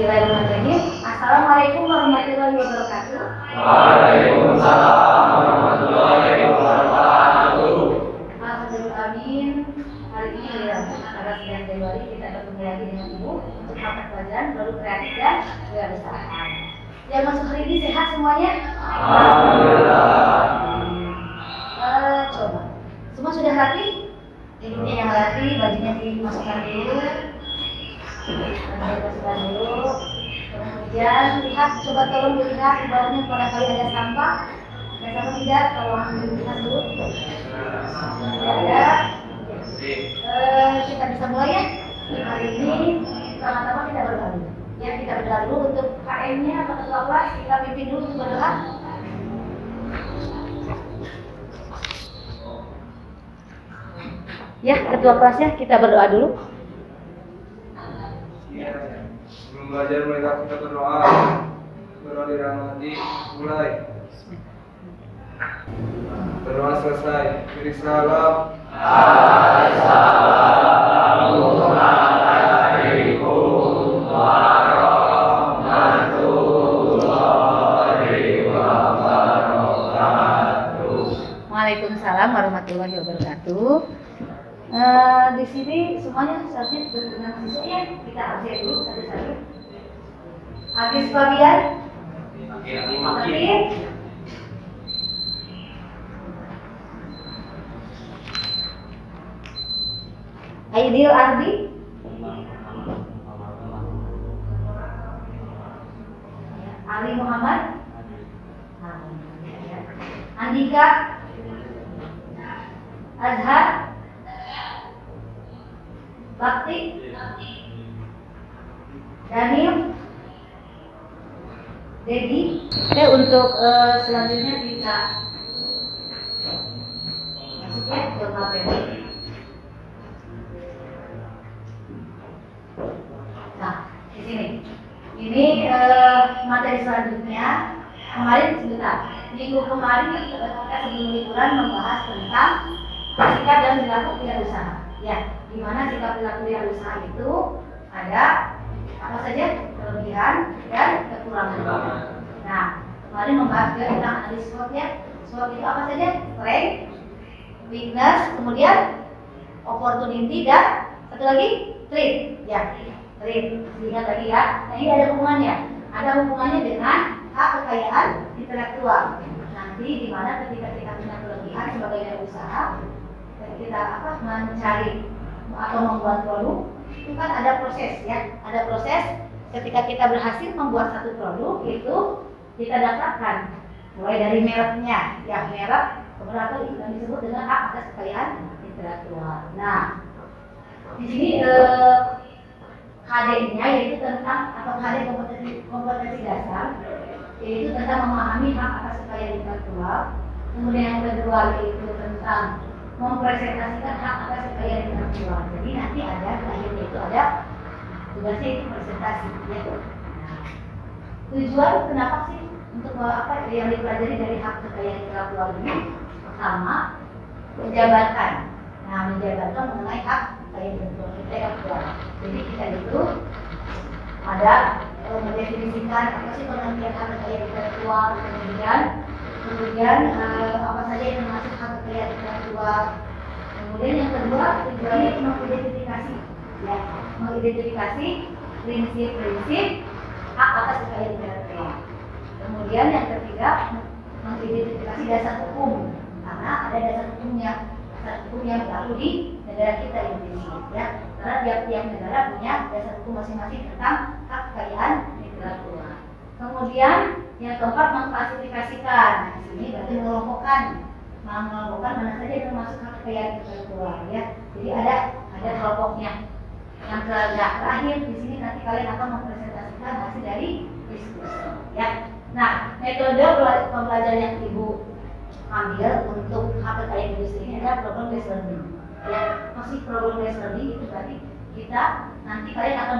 Bismillahirrahmanirrahim. Assalamualaikum warahmatullahi wabarakatuh. Waalaikumsalam warahmatullahi wabarakatuh. Alhamdulillah, amin. Hari ini tanggal 9 Januari kita bertemu lagi dengan Ibu untuk mata pelajaran produk kreatif dan kewirausahaan. Yang masuk hari ini sehat semuanya? Alhamdulillah. Coba, semua sudah rapi? Ini yang rapi, bajunya dimasukkan dulu. Dimasukkan dulu. Kemudian lihat, coba tolong dilihat di bawahnya barangkali ada sampah. Ada sampah tidak? Tolong dilihat dulu. Tidak ada. Kita bisa mulai ya. Hari ini pertama-tama kita berdoa dulu. Ya, kita berdoa dulu untuk KM-nya atau ketua kelas. Kita pimpin dulu untuk berdoa. Ya, ketua kelasnya kita berdoa dulu. Sebelum belajar mereka kita berdoa. Berdoa dirahmati, mulai. Berdoa selesai. Beri salam. Assalamualaikum warahmatullahi wabarakatuh. Waalaikumsalam warahmatullahi wabarakatuh. Di sini semuanya seharusnya dengan siswa ya. Kita absen dulu satu-satu. Agis Fabian. Makin. Aidil Ardi. Ali Muhammad. Andika. Azhar. Bakti. Daniel. Dedi. Oke, untuk selanjutnya kita masuk ya ke materi. Nah, di sini. Ini materi selanjutnya. Kemarin sebentar. Minggu kemarin kita sebelum liburan membahas tentang sikap dan perilaku wirausaha. Ya, di mana sikap perilaku wirausaha itu ada apa saja kelebihan dan kekurangan. Nah, kemarin membahas juga tentang analis SWOT ya. SWOT itu apa saja? Strength, weakness, kemudian opportunity dan satu lagi threat. Ya, threat. Lihat lagi ya. Nah, ini ada hubungannya. Ada hubungannya dengan hak kekayaan intelektual. Nanti di mana ketika kita punya kelebihan sebagai wirausaha, kita mencari atau membuat produk, itu kan ada proses ya. Ada proses ketika kita berhasil membuat satu produk itu kita daftarkan mulai dari mereknya, ya merek, kemudian atau yang disebut dengan hak atas kekayaan intelektual. Nah, di sini KD-nya yaitu tentang atau KD kompetensi dasar, yaitu tentang memahami hak atas kekayaan intelektual. Kemudian yang kedua yaitu tentang mempresentasikan hak atas kekayaan intelektual. Jadi nanti ada akhirnya itu ada tugasnya itu presentasi. Ya. Nah, tujuan kenapa sih untuk apa yang dipelajari dari hak kekayaan intelektual ini? Pertama, menjabarkan. Nah, menjabarkan mengenai hak kekayaan intelektual. Jadi kita itu ada mendefinisikan apa sih pengertian hak kekayaan intelektual, kemudian apa saja yang termasuk hak kekayaan intelektual. Kemudian yang kedua tujuannya mengidentifikasi, ya, mengidentifikasi prinsip-prinsip hak atas kekayaan intelektual. Kemudian yang ketiga mengidentifikasi dasar hukum, karena ada dasar hukum yang berlaku di negara kita Indonesia, ya. Karena tiap-tiap negara punya dasar hukum masing-masing tentang hak kekayaan intelektual. Kemudian yang keempat mengklasifikasikan. Nah, di sini berarti mengelompokkan mana saja yang termasuk hak kekayaan intelektual, ya. Jadi ada kelompoknya. Yang terakhir di sini nanti kalian akan mempresentasikan hasil dari diskusi, ya. Nah, metode pembelajaran yang Ibu ambil untuk hak kekayaan industri ini adalah problem based learning. Ya, masih problem based learning itu berarti kita nanti kalian akan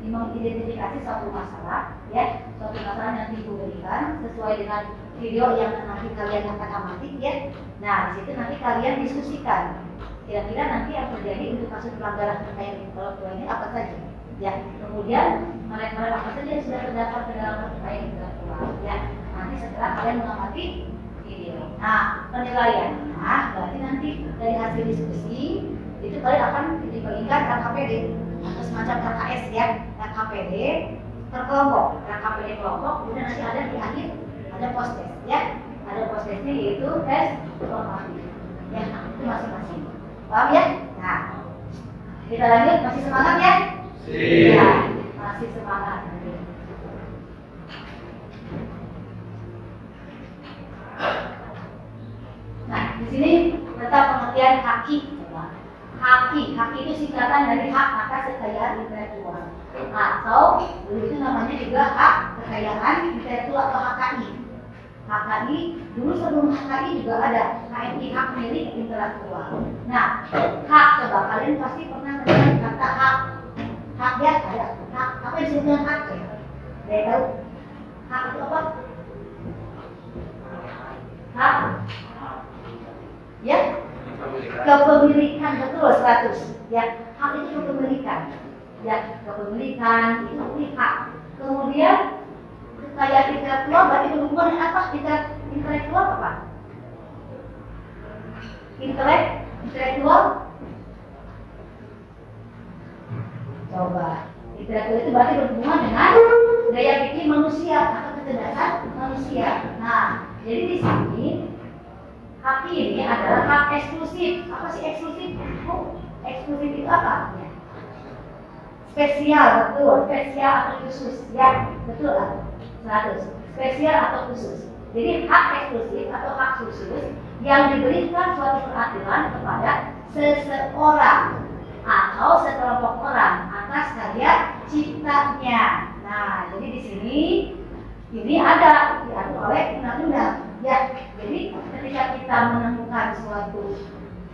mengidentifikasi suatu masalah, ya, suatu masalah yang Ibu berikan sesuai dengan video yang nanti kalian akan amati, ya. Nah, di situ nanti kalian diskusikan kira-kira nanti yang terjadi untuk kasus pelanggaran kekayaan intelektual ini apa saja. Ya, kemudian merek-merek apa saja yang sudah terdaftar ke dalam kartu kaya intelektual. Ya, nanti setelah kalian mengamati video. Nah, penilaian. Nah, berarti nanti dari hasil diskusi itu kalian akan dibagikan KKPD atau semacam KKS ya, KKPD per kelompok, KKPD kelompok. Kemudian nanti ada di akhir ada post test ya, ada post testnya yaitu tes formatif. Ya, itu masing-masing. Paham ya? Nah, kita lanjut, masih semangat ya? Iya, masih semangat. Nah, di sini tetap pengertian haki. Haki itu singkatan dari hak atas kekayaan intelektual. Atau dulu itu namanya juga hak kekayaan intelektual atau HKI. HKI dulu sebelum HKI juga ada HMI, hak milik intelektual. Nah, hak, coba kalian pasti pernah mendengar kata hak. Hak ya ada. Hak apa yang disebut dengan hak? Saya tahu. Hak itu apa? Hak ya, kepemilikan, betul 100 ya. Hak itu kepemilikan ya, kepemilikan itu hak. Kemudian kekayaan intelektual berarti berhubungan dengan apa? Intelektual apa? Intelektual. Coba, intelektual itu berarti berhubungan dengan daya pikir manusia atau kecerdasan manusia. Nah, jadi di sini hak ini adalah hak eksklusif. Apa sih eksklusif? Eksklusif itu apa? Ya. Spesial, betul. Spesial atau khusus. Ya, betul lah. 100. Spesial atau khusus. Jadi hak eksklusif atau hak khusus yang diberikan suatu peraturan kepada seseorang atau sekelompok orang atas karya ciptanya. Nah, jadi di sini ini ada diatur oleh undang-undang. Ya, jadi ketika kita menemukan suatu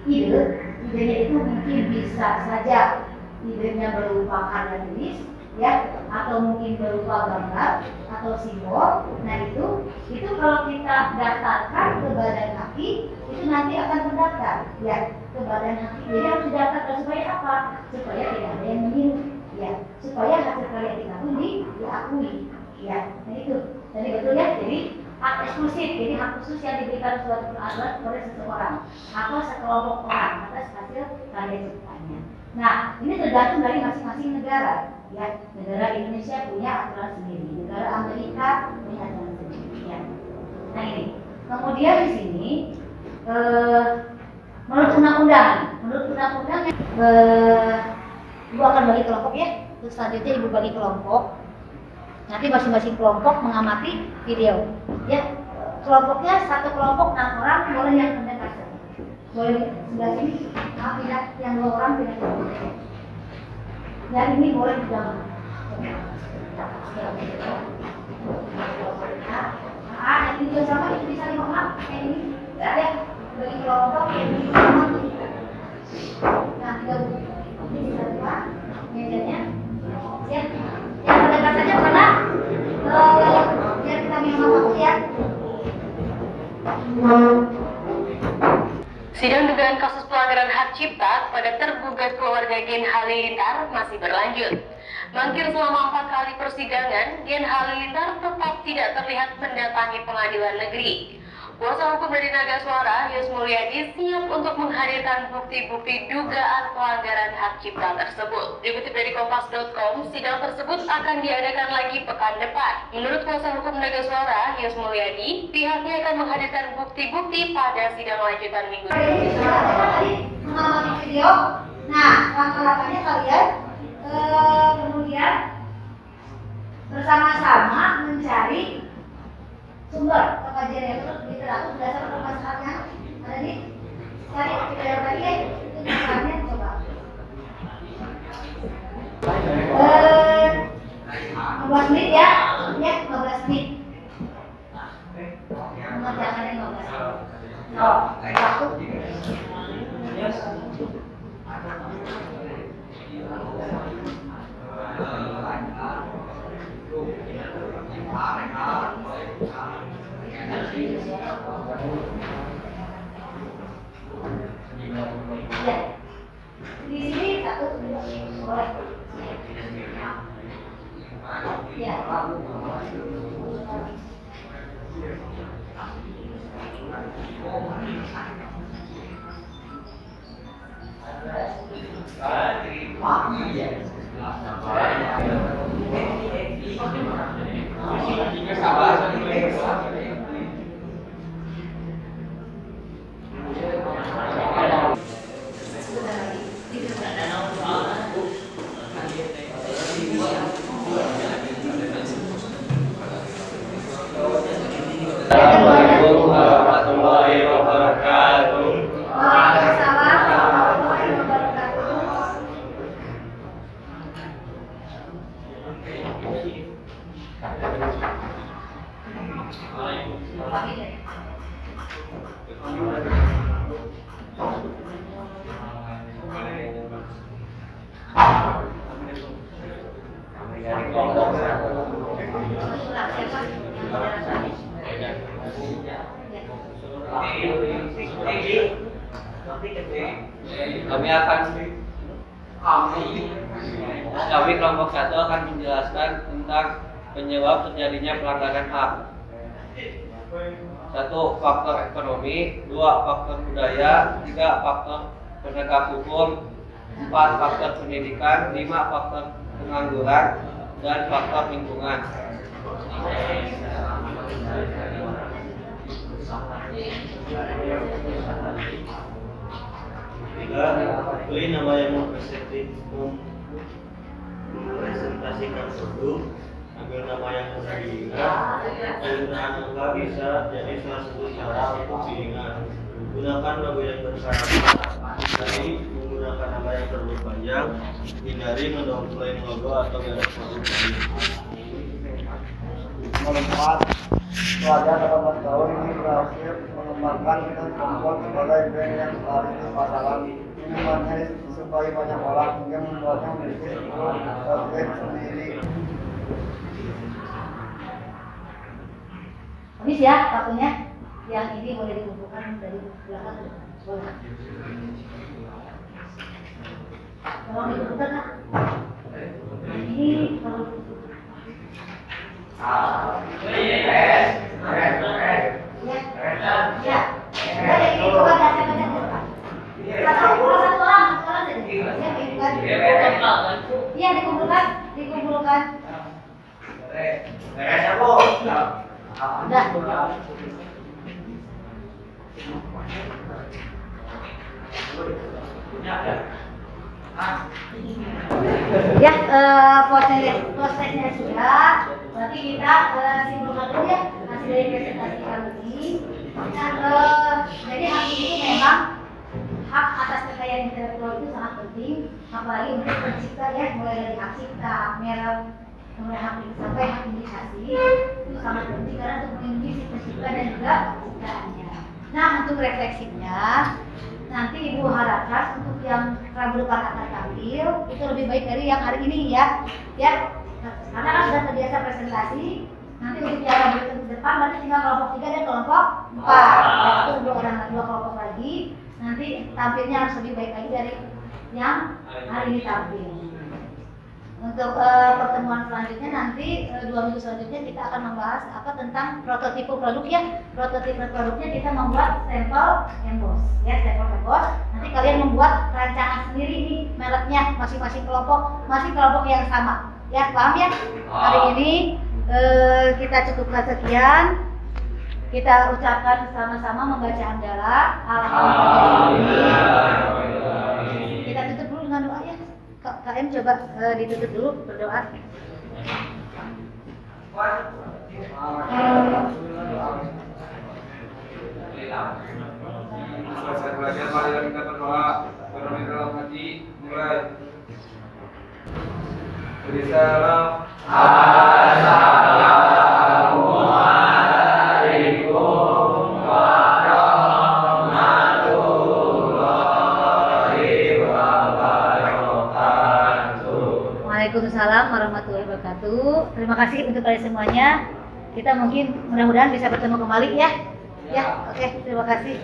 idenya itu mungkin bisa saja idenya berupa karya tulis, ya, atau mungkin berupa gambar atau simbol. Nah itu kalau kita daftarkan ke badan haki, itu nanti akan terdaftar, ya, ke badan haki. Jadi harus didaftarkan supaya apa? Supaya tidak ada yang meniru, ya, supaya hasil karya kita pun diakui, ya. Nah itu, jadi betul ya. Jadi hak eksklusif, jadi hak khusus yang diberikan suatu peraturan oleh seseorang atau sekelompok orang atas hasil karya ciptanya. Nah, ini tergantung dari masing-masing negara. Ya, negara Indonesia punya aturan sendiri, negara Amerika punya aturan sendiri. Ya. Nah ini, kemudian di sini menurut undang-undang, Ibu akan bagi kelompok ya. Terus selanjutnya Ibu bagi kelompok. Nanti masing-masing kelompok mengamati video. Ya, kelompoknya satu kelompok 6 orang, boleh yang mendekat. Boleh sebelah sini, tidak yang 2 orang tidak boleh. Yang ini boleh jangan. Nah, yang ini juga sama, itu bisa 5 orang. Yang ini, ya, bagi kelompok yang ini sama. Nah, 3 ini bisa 5 mejanya. Ya, yang mendekat saja karena biar kita minum waktu ya. Sidang dugaan kasus pelanggaran hak cipta kepada tergugat keluarga Gen Halilintar masih berlanjut. Mangkir selama 4 kali persidangan, Gen Halilintar tetap tidak terlihat mendatangi pengadilan negeri. Kuasa hukum dari Naga Suara, Yus Mulyadi, siap untuk menghadirkan bukti-bukti dugaan pelanggaran hak cipta tersebut. Dikutip dari Kompas.com, sidang tersebut akan diadakan lagi pekan depan. Menurut kuasa hukum Naga Suara, Yus Mulyadi, pihaknya akan menghadirkan bukti-bukti pada sidang lanjutan minggu depan. Tadi mengamati video. Nah, langkah-langkahnya kalian kemudian bersama-sama mencari sumber kajian yang literatur berdasarkan permasalahannya ada di cari video tadi ya, itu misalnya coba 15 menit ya, 15 menit mengerjakannya 15 menit. Waktu ya. Di sini 1, 2, boleh. Assalamualaikum warahmatullahi wabarakatuh. Waalaikumsalam warahmatullahi wabarakatuh. Kami kelompok 1 akan menjelaskan tentang penyebab terjadinya pelanggaran HAM. 1. Faktor ekonomi, 2. Faktor budaya, 3. Faktor penegak hukum, 4. Faktor pendidikan, 5. Faktor pengangguran, dan faktor lingkungan. Pilih nama yang mempresentasikan produk agar nama yang mudah diingat. Penggunaan angka bisa jadi salah satu cara untuk diingat. Gunakan logo yang berkarakter. Hindari menggunakan nama yang terlalu panjang. Hindari mendompleng logo atau garis produk lain. Manfaat pelajar 18 tahun ini berhasil mengembangkan dan kompon sebagai brand yang selalu di pasaran. Minumannya disukai banyak orang hingga membuatnya memiliki brand sendiri. Habis ya waktunya. Yang ini boleh dikumpulkan dari belakang ke depan. Boleh. Tolong dikumpulkan, Kak. Ini kalau ya. Ada ini coba dasar pada satu orang saja. Iya dikumpulkan. Udah. Ya, prosesnya sudah. Berarti kita simpulkan dulu ya hasil dari presentasi kali ini. Jadi hak ini itu memang hak atas kekayaan intelektual itu sangat penting, apalagi untuk pencipta ya, mulai dari hak cipta, hak merek, kemudian hak sampai hak indikasi itu sangat penting karena untuk melindungi si pencipta dan juga ciptaannya. Nah, untuk refleksinya nanti Ibu harapkan untuk yang Rabu depan akan tampil itu lebih baik dari yang hari ini ya. Karena kan sudah terbiasa presentasi. Nanti untuk yang Rabu depan nanti tinggal kelompok 3 dan kelompok 4. Itu dua kelompok lagi. Nanti tampilnya harus lebih baik lagi dari yang hari ini tampil. Untuk pertemuan selanjutnya nanti 2 minggu selanjutnya kita akan membahas apa tentang prototipe produk ya. Prototipe produknya kita membuat sampel emboss ya, sampel emboss. Nanti kalian membuat rancangan sendiri nih mereknya masing-masing kelompok, masih kelompok yang sama. Ya, paham ya? Hari ini kita cukupkan sekian. Kita ucapkan sama-sama membaca hamdalah. Alhamdulillah. Kita tutup dulu dengan doa ya. KM coba ditutup dulu berdoa. Selesai belajar, mari kita berdoa. Berdoa dalam hati, mulai. Beri salam. Assalamualaikum warahmatullahi wabarakatuh. Waalaikumsalam warahmatullahi wabarakatuh. Terima kasih untuk kalian semuanya. Kita mungkin mudah-mudahan bisa bertemu kembali ya. Ya, oke, terima kasih.